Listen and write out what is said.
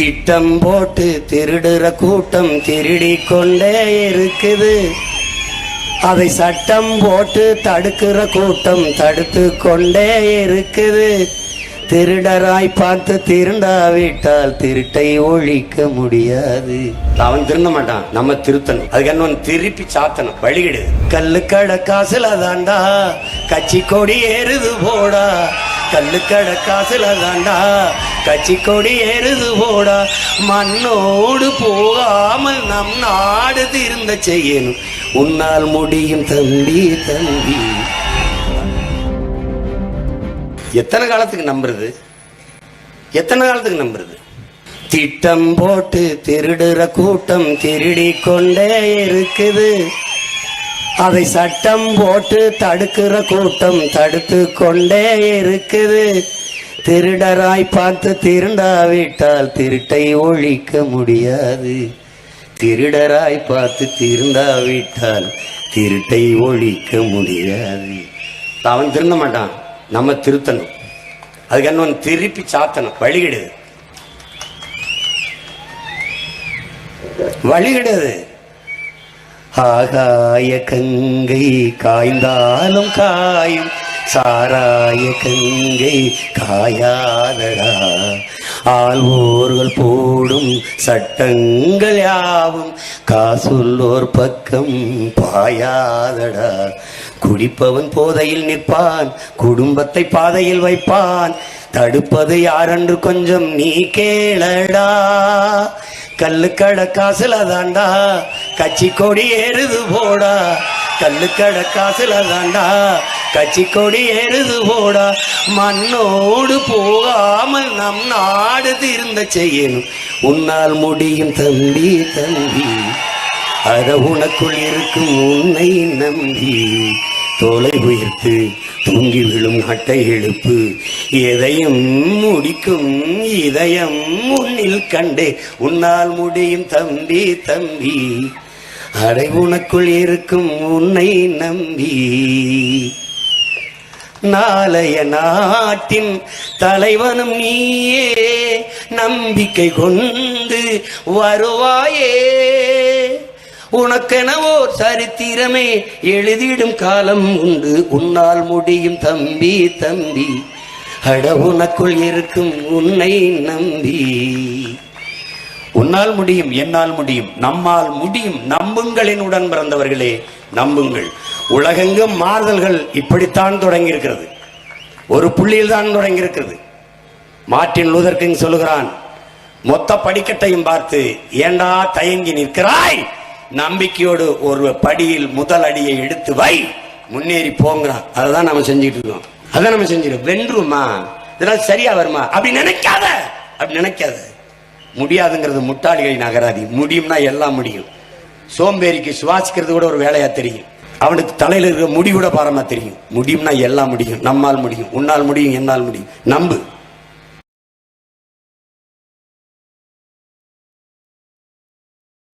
திட்டம் போட்டு திருடுற கூட்டம் திருடி கொண்டே இருக்குது. அதை சட்டம் போட்டு தடுக்கிற கூட்டம் தடுத்து கொண்டே இருக்குது. திருடராய் பார்த்து திருண்டாவிட்டால் திருட்டை ஒழிக்க முடியாது. அவன் திருந்த மாட்டான், நம்ம திருத்தணும். அதுக்கு என்ன திருப்பி சாத்தணும். வழிகிடு. கல்லுக்கடை காசுல தாண்டா கட்சி கொடி ஏறுது போடா. கல்லுக்கடை காசுல தாண்டா கட்சி கொடி ஏறுது போடா. மண்ணோடு போகாமல் நம் நாடு திருந்த செய்யணும். உன்னால் முடியும் தம்பி தம்பி. எத்தனை காலத்துக்கு நம்புறது? எத்தனை காலத்துக்கு நம்புறது? திட்டம் போட்டு திருடுற கூட்டம் திருடி கொண்டே இருக்குது. அதை சட்டம் போட்டு தடுக்கிற கூட்டம் தடுத்து கொண்டே இருக்குது. திருடராய் பார்த்து திருண்டாவிட்டால் திருட்டை ஒழிக்க முடியாது. திருடராய் பார்த்து திருந்தாவிட்டால் திருட்டை ஒழிக்க முடியாது. அவன் திருந்த மாட்டான், நம்ம திருத்தணும். அதுக்கு என்ன திருப்பி சாத்தணும். வழிகிடு. வழிகிடுது. ஆகாய கங்கை காய்ந்தாலும் காயும், சாராய கங்கை காயாதடா. ஆள்வோர்கள் போடும் சட்டங்கள் யாவும் காசுள்ளோர் பக்கம் பாயாதடா. குடிப்பவன் போதையில் நிற்பான், குடும்பத்தை பாதையில் வைப்பான். தடுப்பது யாரென்று கொஞ்சம் நீ கேளடா. கல்லுக்கடை காசுல தாண்டா கட்சி கொடி ஏறுது போடா. கல்லுக்கடை காசுல தாண்டா கட்சி கொடி ஏறுது போடா. மண்ணோடு போகாமல் நம் நாடு திருந்த செய்யணும். உன்னால் முடியும் தம்பி தம்பி. அட உனக்குள் இருக்கும் உன்னை நம்பி. தோலை உயர்த்து தூங்கி விழும் நாட்டை எழுப்பு. எதையும் முடிக்கும் இதயம் முன்னில் கண்டே. உன்னால் முடியும் தம்பி தம்பி. அடை உனக்குள் இருக்கும் உன்னை நம்பி. நாளைய நாட்டின் தலைவனும் நீயே, நம்பிக்கை கொண்டு வருவாயே. உனக்கெனவோ சரித்திரமே எழுதிடும் காலம் உண்டு. உன்னால் முடியும் தம்பி தம்பி. அட உனக்குள் இருக்கும் உன்னை நம்பி. உன்னால் முடியும், என்னால் முடியும், நம்மால் முடியும். நம்புங்களின் உடன் பிறந்தவர்களே, நம்புங்கள். உலகெங்கும் மாறுதல்கள் இப்படித்தான் தொடங்கி இருக்கிறது. ஒரு புள்ளியில் தான் தொடங்கி இருக்கிறது. மார்ட்டின் லூதர் கிங் சொல்லுகிறான், மொத்த படிக்கட்டையும் பார்த்து ஏண்டா தயங்கி நிற்கிறாய், நம்பிக்கையோடு ஒரு படியில் முதல் அடியை எடுத்து வை, முன்னேறி போங்கிறான். அதுதான் நம்ம செஞ்சுட்டு இருக்கோம். அதான் நம்ம செஞ்சிருக்கோம். வென்றுமா, இதெல்லாம் சரியா வருமா அப்படி நினைக்காத. அப்படி நினைக்காத. முடியாதுங்கிறது முட்டாளிகளின் அகராதி. முடியும்னா எல்லாம் முடியும். சோம்பேறிக்கு சுவாசிக்கிறது கூட ஒரு வேலையா தெரியும். அவனுக்கு தலையில இருக்கிற முடி கூட பாரமா தெரியும். முடியும்னா எல்லாம் முடியும். நம்மால் முடியும், உன்னால் முடியும், என்னால் முடியும். நம்பு.